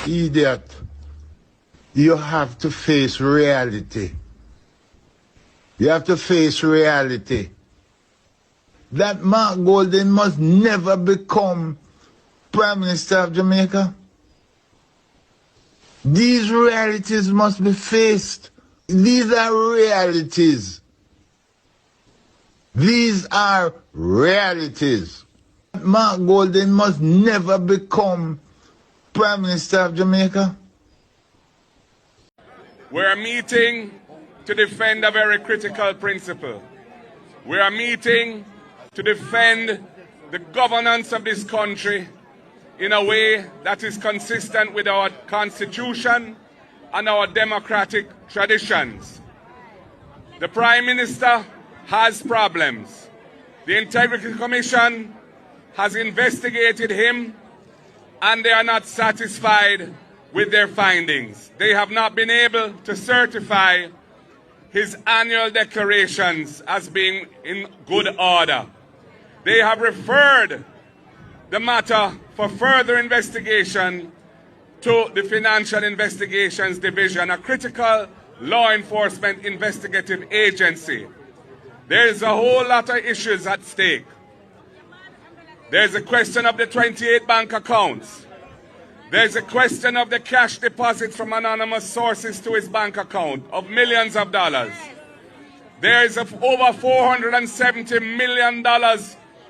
idiot. You have to face reality. You have to face reality. That Mark Golden must never become Prime Minister of Jamaica. These realities must be faced. These are realities. These are realities. Mark Golden must never become Prime Minister of Jamaica. We're meeting to defend a very critical principle. We are meeting to defend the governance of this country in a way that is consistent with our Constitution and our democratic traditions. The Prime Minister has problems. The Integrity Commission has investigated him and they are not satisfied with their findings. They have not been able to certify his annual declarations as being in good order. They have referred the matter for further investigation to the Financial Investigations Division, a critical law enforcement investigative agency. There is a whole lot of issues at stake. There's a question of the 28 bank accounts. There's a question of the cash deposits from anonymous sources to his bank account of millions of dollars. There is over $470 million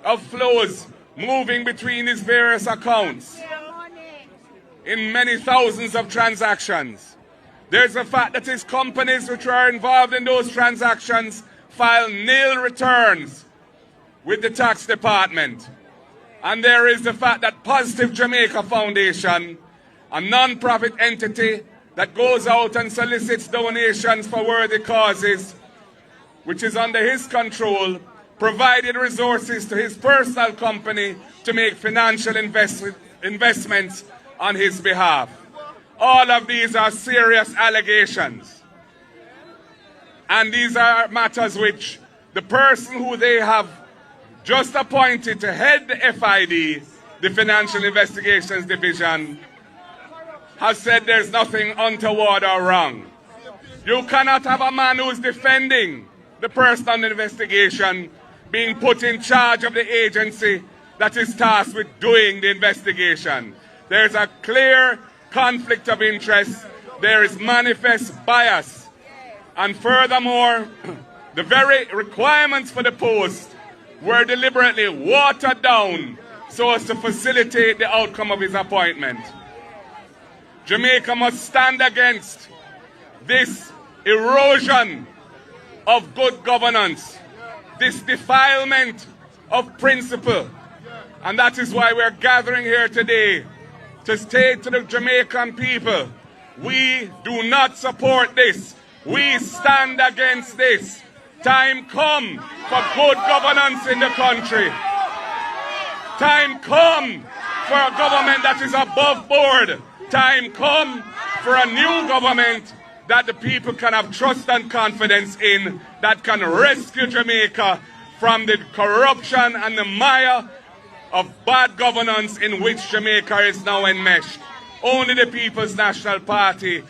of flows moving between his various accounts in many thousands of transactions. There's the fact that his companies which are involved in those transactions file nil returns with the tax department. And there is the fact that Positive Jamaica Foundation, a non-profit entity that goes out and solicits donations for worthy causes, which is under his control, provided resources to his personal company to make financial investments on his behalf. All of these are serious allegations. And these are matters which the person who they have just appointed to head the FID, the Financial Investigations Division, has said there's nothing untoward or wrong. You cannot have a man who's defending the person under investigation being put in charge of the agency that is tasked with doing the investigation. There's a clear conflict of interest. There is manifest bias. And furthermore, the very requirements for the post were deliberately watered down so as to facilitate the outcome of his appointment. Jamaica must stand against this erosion of good governance, this defilement of principle. And that is why we're gathering here today to state to the Jamaican people, we do not support this. We stand against this. Time come for good governance in the country. Time come for a government that is above board. Time come for a new government that the people can have trust and confidence in, that can rescue Jamaica from the corruption and the mire of bad governance in which Jamaica is now enmeshed. Only the People's National Party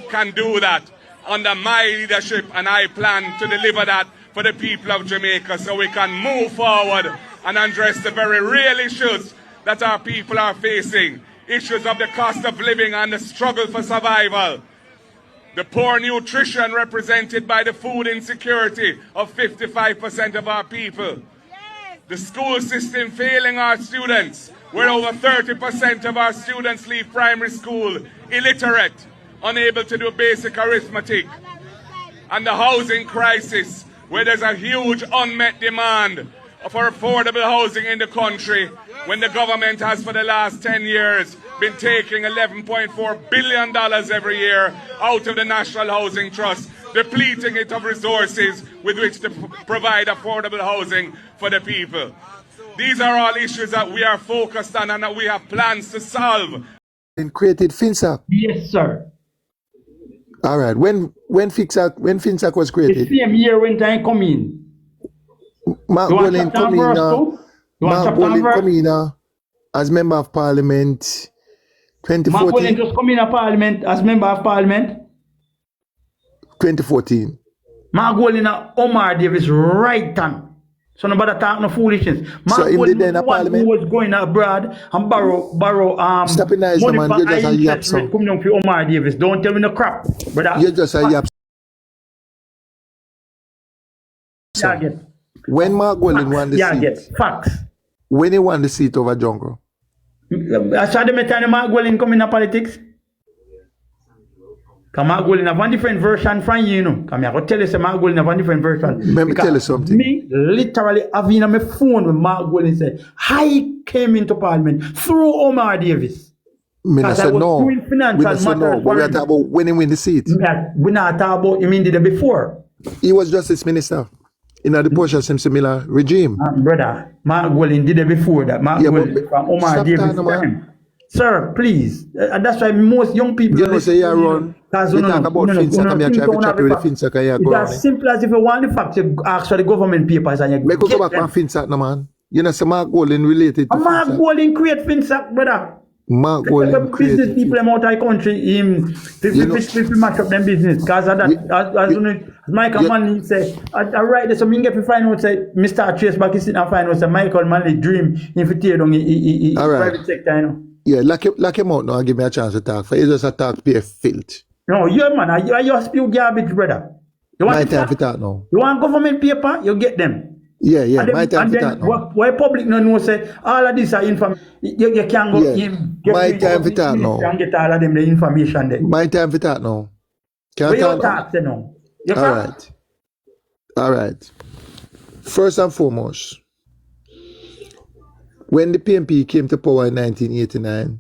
can do that. Under my leadership, and I plan to deliver that for the people of Jamaica so we can move forward and address the very real issues that our people are facing. Issues of the cost of living and the struggle for survival. The poor nutrition represented by the food insecurity of 55% of our people. The school system failing our students, where over 30% of our students leave primary school illiterate, unable to do basic arithmetic. And the housing crisis, where there's a huge unmet demand for affordable housing in the country, when the government has for the last 10 years been taking $11.4 billion every year out of the National Housing Trust, depleting it of resources with which to provide affordable housing for the people. These are all issues that we are focused on and that we have plans to solve. And created FinSAC? Yes, sir. All right. When FinSAC was created? The same year when I come in. Mark Bolin come in as Member of Parliament Mark Welling 2014, just come in a parliament as member of parliament. 2014. Mark Welling and Omar Davis right hand. So nobody talk no foolishness. So Mark him Welling did there in was a the one who parliament. was going abroad and borrow Stop it nice, money man. for You high just a yap interest rate so. coming down for Omar Davis. Don't tell me no crap, brother. You just a yap so. Yeah, I get. When Mark Welling won the Yeah, I get. seat, Facts. when he won the seat over Jungle, I saw them time Mark Welling come in the politics. Because Mark Welling have one different version from you, know. Come here, I go tell you, say Mark Welling have one different version. let me tell you something. Me literally having on my phone when Mark Welling said, I came into parliament through Omar Davis. Me not Because I say was no. doing financial We not say no, matters but we for are him. talking about when he win the seat. We not talk about him in the day before. He was justice minister in the portion similar regime. Brother, Mark Welling did it before that. Mark Yeah, Welling but from Omar stop Davis talking, man. time. Sir, please. And that's why most young people You know, say you run. because You talk about Finsack and me try to chat with the Finsack and you go it's as simple as if you want the facts, you ask for the government papers and you Make us get go back them. on Finsack, no man. You know, say Mark Welling related to And Mark Finsack. Welling create Finsack, brother. Mark The Welling business created people Finsack. them out of the country, You know- if mash up them business. Because of that, as Michael you- Manley say, I write this, so me get to find out, say, Mr. Trace back is sitting and find out, say, Michael Manley dream if it tear down in All right. private sector, you know. Yeah, lock him out now and give me a chance to talk. For you just a talk pure filth. No, you man, you spew garbage, brother. You My want time for talk now. You want government paper, you get them. Yeah, And my time and for then talk now. why public no know say all of this are information. You can go Yeah. My time for talk now. and get all of them the information there. My time for talk now. Can Where I you talk now? talk say no? You All can right. All right. First and foremost, when the PNP came to power in 1989,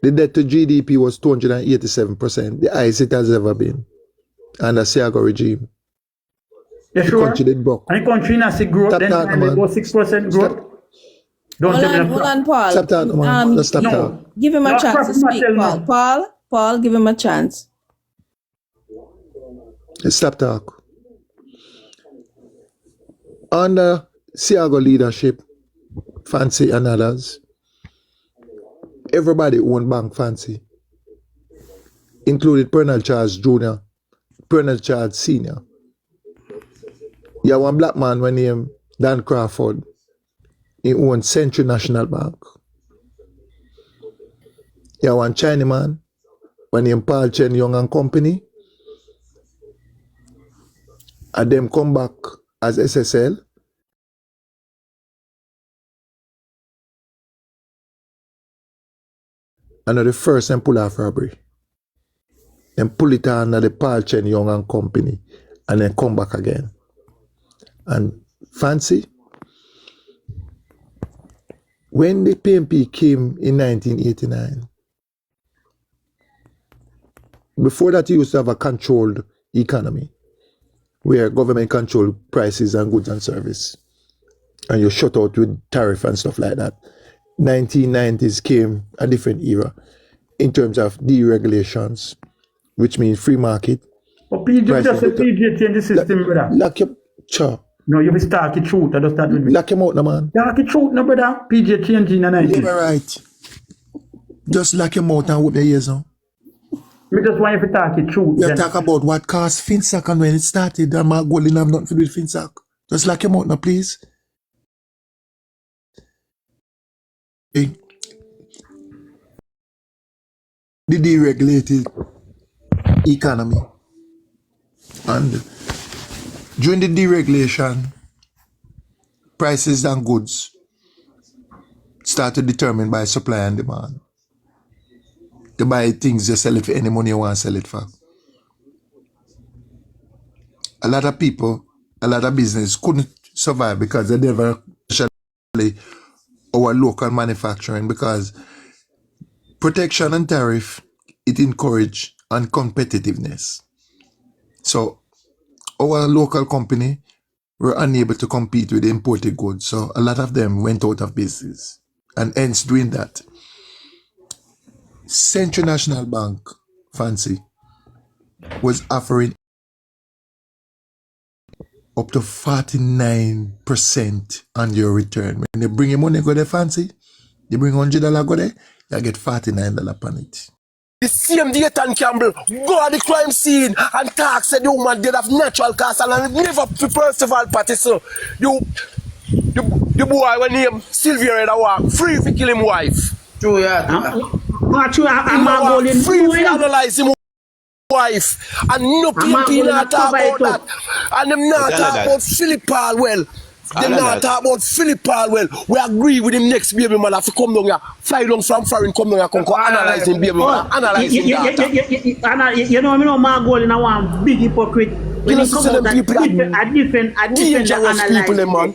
the debt to GDP was 287%, the highest it has ever been, under Siago regime. You The sure? country did broke. And the country not see growth, Stop then talking, and they man. go 6% growth. Don't tell me no Hold crap. on, Paul. Stop talking, man. Just stop talking. Give him a No, chance crap, to not speak, tell Paul. no. Paul, give him a chance. Stop talk. Under Siago leadership, Fancy and others, everybody owned Bank Fancy, including Pernell Charles Jr., Pernell Charles Sr. You have one black man when named Dan Crawford. He owned Century National Bank. You have one Chinaman when named Paul Chen Young and Company. And them come back as SSL. And the first and pull off robbery. Then pull it under the Paul Chen Young and Company. And then come back again. And Fancy, when the PNP came in 1989, before that you used to have a controlled economy where government controlled prices and goods and service. And you shut out with tariff and stuff like that. 1990s came a different era in terms of deregulations, which means free market. But PJ Prices just say better. PJ change the system, brother. Lock your cha. No, you will start the truth. I just start with me. Lock him out, no man. Talk the truth, no, brother. PJ changing the 90s. Never right. Just lock him out and whoop your ears now. Me just want you to talk the truth. You then. talk about what caused Finsack and when it started, and Mark Welling have nothing to do with Finsack. Just lock him out now, please. Hey. The deregulated economy. And during the deregulation, prices and goods started determined by supply and demand. To buy things, you sell it for any money you want to sell it for. A lot of people, a lot of business couldn't survive because they never especially our local manufacturing, because protection and tariff, it encourage uncompetitiveness. So our local company were unable to compete with imported goods. So a lot of them went out of business. And hence doing that, Central National Bank, Fancy, was offering up to 49% on your return. When they bring your money go there, Fancy, they bring $100 go there, you get $49 upon it. The same day Tan Campbell go at the crime scene and talk said the woman dead of natural cause and never Percival Party. So the boy when name Sylvia Red walk free to kill him wife. True, yeah. I'm free to analyze him wife and no people not talk about that. And them not talk about Philip Palwell. Them not talk about Philip Palwell. We agree with him next baby mother to come down here, fly down from foreign, come down here, come analyze him baby mother, analyze him data. You know Margol in one big hypocrite. When he comes out a different analyze. Man.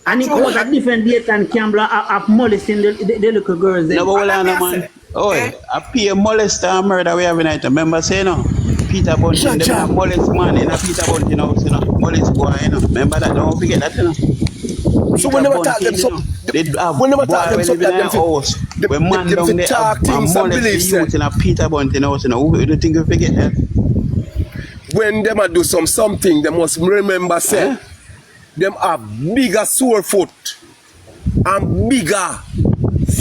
And he comes a different data and Campbell of molesting the little girls. No, but hold on, man. Oh, I pay a molester and murder we have a night. Remember, say no? Peter Bunting, them molest man in a Peter Bunting house, you know. Molest boy, you know. Remember that? Don't forget that, you know. So we never talk them so. We never talk them so. House. When man down there and molest the youth in a Peter Bunting house, you know. Who do you think you forget that? When them a do something, they must remember, say, them have bigger sore foot and bigger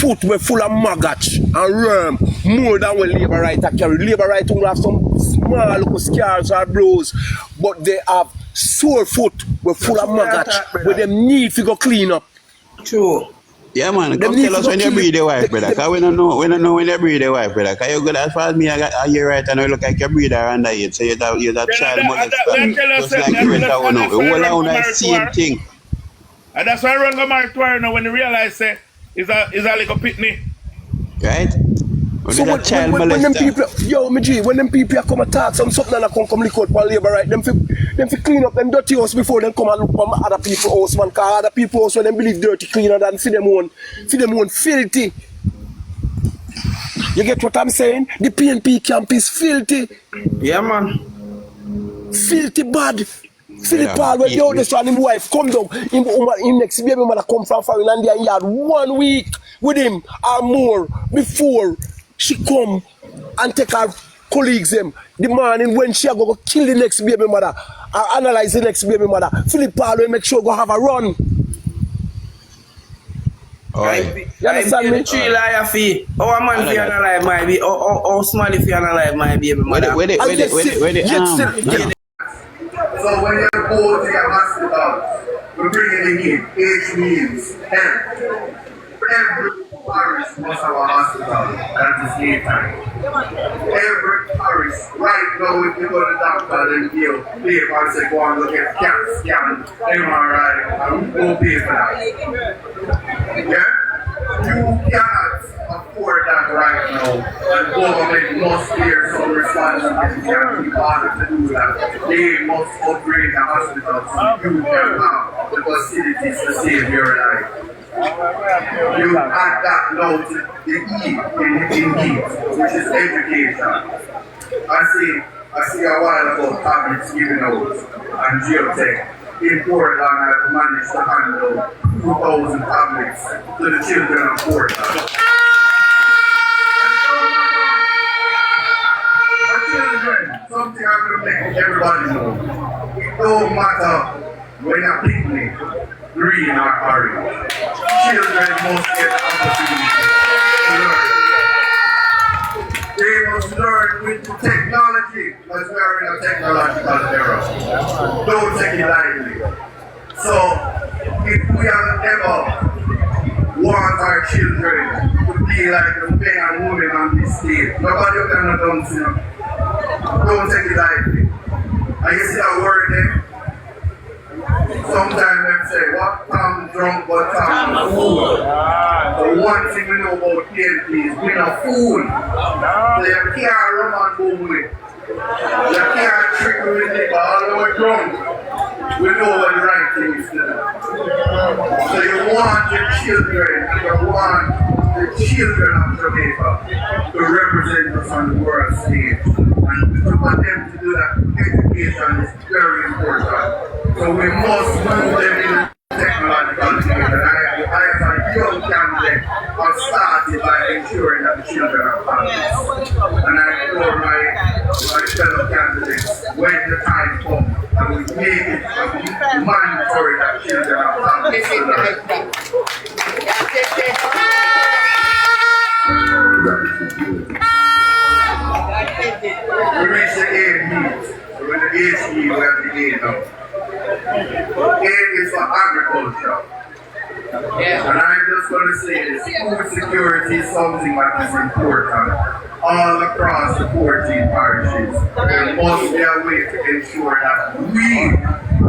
foot were full of maggot and worm more than when Labour Right carry. Labour Right will have some small little scars or blows, but they have sore foot were full of maggot where them need to go clean up. True. Yeah, man, come tell us when you breed the wife, brother. Because we don't know when you breed the wife, brother. Because you go as far as me, I hear right and you look like you breed her under it. So you're that child molester. Just like you went out now. We all own the same thing. And that's why I run go mark to her now when you realize say is a little pitney. Right? So when them people, when them people come and talk something and come lick out for Labour Right, them fi clean up them dirty house before them come and look from other people's house, man. Cause other people's house when them believe dirty cleaner than for them own filthy. You get what I'm saying? The PNP camp is filthy. Yeah, man. Filthy bad. Philip Paul, when you this one, his wife come down, him next baby mother come from foreign and he had 1 week with him or more before she come and take her colleagues them. The morning when she go kill the next baby mother or analyze the next baby mother, Philip Paul will make sure go have a run. You understand me? Tree liar fee. Oh, a man fi analyze my baby. Oh, small if you analyze my baby mother. Where the So when you go to your hospital, we bring it in. H means health. Every parish must have a hospital at the same time. Every parish, right now, if you go to the doctor, then you pay for it, say, go and look at CAT scan, MRI, and go pay for that. Yeah? You cannot afford that right now, and government must bear some responsibility and be bothered to do that. They must upgrade the hospital so you can have the facilities to save your life. You add that now to the E in heat, which is education. I see a while ago tablets given out and geotech. In Portland, I've managed to handle 2,000 tablets to the children of Portland. Children, something I'm going to make everybody know. It don't matter when you pick me, green or orange. Children must get the opportunity to learn. They must learn with technology, because we are in a technological era. Don't take it lightly. So, if we have ever want our children to be like the men and women on this stage, nobody can have done to. Don't take it lightly. And you see that word there? Sometimes they say, what Tom drunk but Tom a fool. The one thing we know about PNP is we're not fool. So you can't run and boom with. You can't trick with it all the way drunk. We know what the right thing is to do. So you want your children, you want the children of Jamaica to represent us on the world stage. And for them to do that, education is very important. So we must move them in the technological field. And I as a young candidate, have started by ensuring that the children are families. And I implore my fellow candidates, when the time comes, and we make it mandatory that children are families. We reach the aid need. So when the aid need, we have the aid now. Aid is for agriculture. And I'm just going to say this, food security is something that is important. All across the 14 parishes, there must be a way to ensure that we,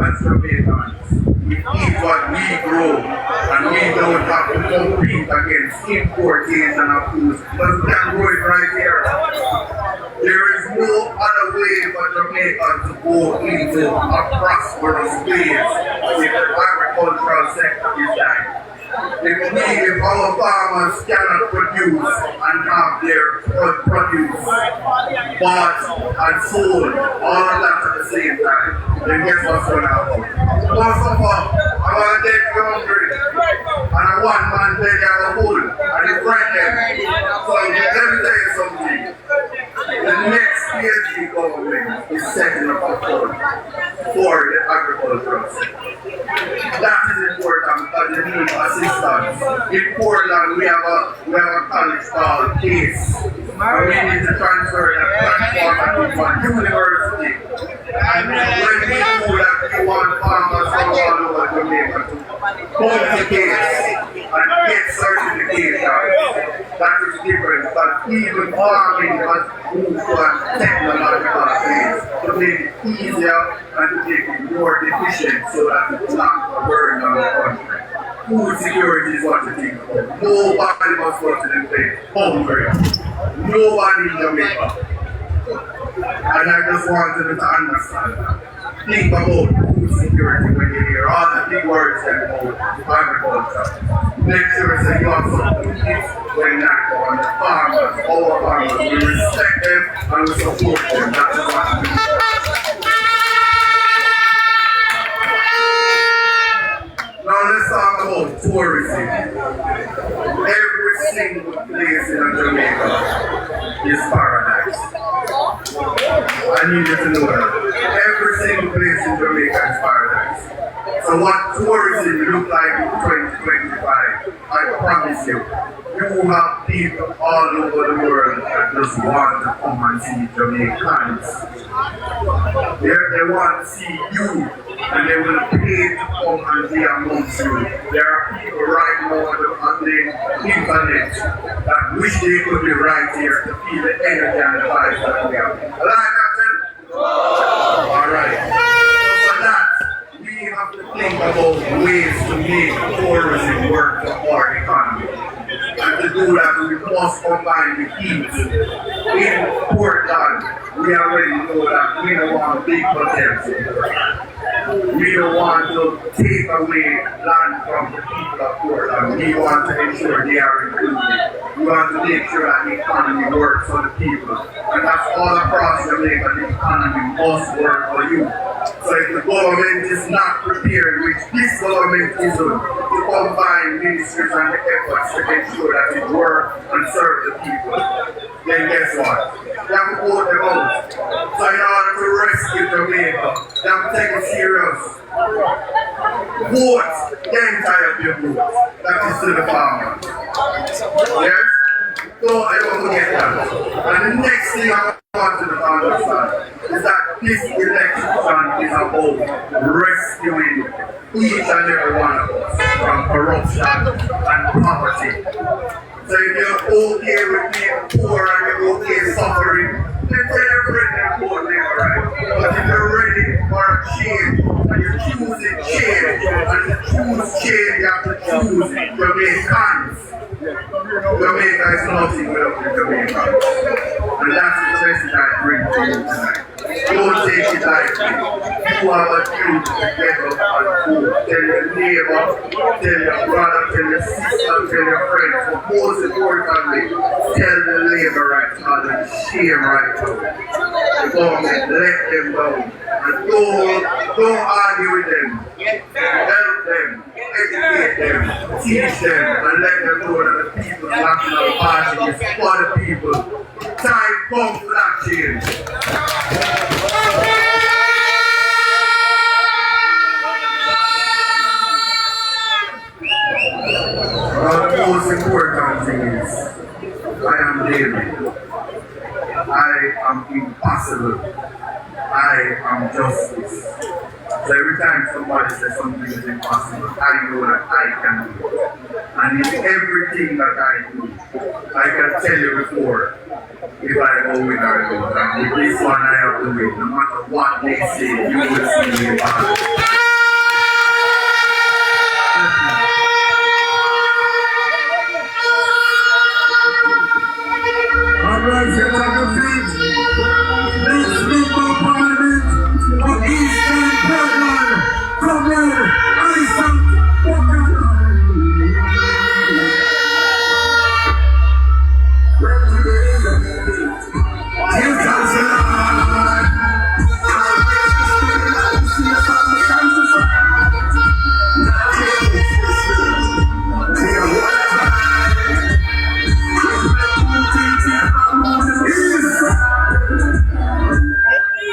as Jamaicans, we eat what we grow, and we don't have to compete against importation of foods, because we can grow it right here. There is no other way for Jamaicans to go into a prosperous place if the agricultural sector is dying. If our farmers cannot produce and have their produce bought and sold, all of that at the same time, then guess what's going to happen? First of all, I want to take you hungry, and I want man take you a food, and you break them. So let me tell you something. The next PhD government is setting up a fund for the agricultural sector. That is important because they need assistance. In Portland, we have a college called CASE. And we need to transfer that platform to one university. And when we do that, we want farmers from all over Jamaica to come to CASE and get certification. That is different, but even farming has moved to a technological phase to make it easier and to make it more efficient so that it's not a burden on the country. Food security is what you think about. Nobody must go to the place hungry. Nobody in Jamaica. And I just wanted you to understand that. Think about food security when you hear all the big words about agriculture. Make sure that you have something to eat when that on the farmers, our farmers. We respect them and we support them. That is what we do. Now let's talk about tourism. Every single place in Jamaica is paradise. I need you to know that. Every single place in Jamaica is paradise. So what tourism look like in 2025, I promise you, you have people all over the world that just want to come and see Jamaicans. They want to see you, and they will pay to come and be amongst you. There are people right now on the internet that wish they could be right here to feel the energy and the vibes that we have. Like that, alright. So for that, we have to think about ways to make tourism work for our economy. And to do that, we must combine the heat. In Portland, we already know that we don't want big hotels. We don't want to take away land from the people of Portland. We want to ensure they are included. We want to make sure that the economy works for the people. And that's all across Jamaica, the economy must work for you. So if the government is not prepared, which this government isn't, to combine ministries and the efforts to ensure that it works and serve the people, then guess what? They have to vote them out. So in order to rescue Jamaica, they have to take it serious. Vote the entire people. That is to the farmers. Yes? So I don't forget that. And the next thing I want you to understand is that this election is about rescuing each and every one of us from corruption and poverty. So if you're okay with being poor and you're okay suffering, then tell your friend and vote them, right? But if you're ready for a change and you're choosing change, and to choose change, you have to choose Jamaicans. Jamaica is nothing without the Jamaicans. And that's the message I bring to you tonight. Don't take it lightly. You have a duty to get up and go. Tell your neighbor, tell your brother, tell your sister, tell your friends. But most importantly, tell the labor rights and the shame right now. The government, let them down. And don't argue with them. Help them, educate them, teach them, and let them know that the People's National Party is for the people. Time comes for that change. The most important thing is, I am David. I am impossible. I am justice. So every time somebody says something is impossible, I know that I can do it. And in everything that I do, I can tell you before if I go with or not. And with this one I have to win. No matter what they say, you will see me back. Alright, get on your feet. Let's leave our parliament for Eastern Portland. Come on, Isaac, walk on. You can say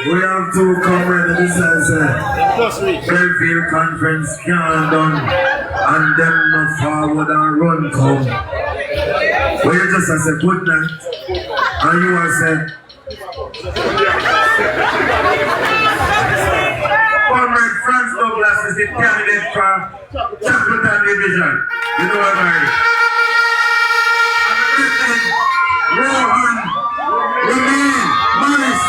we have to come ready. This is Fairfield Conference can't done and them not forward and run come. But you just say good night and you are say Comrade Franz Douglas is the candidate for Shackleton Division. You know what I mean? Rohan, Ramin, Morris.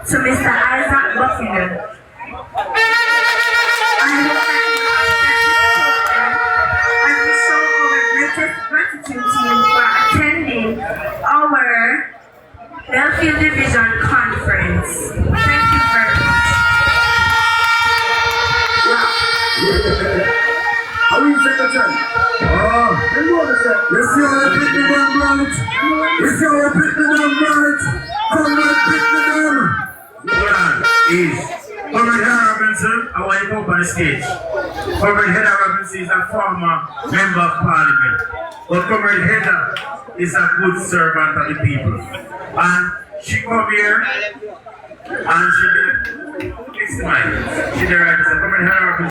To Mr. Isaac Buckingham. And we show our greatest gratitude to you for attending our Belfield Division Conference. Thank you very much. How are you, Secretary? You see how I pick the one right? You see how I pick the one right? Come on, pick the one! Is Comrade Heather Robinson, I want you to come on the stage. Comrade Heather Robinson is a former member of parliament, but Comrade Heather is a good servant of the people. And she come here and she did 6 miles. She did right.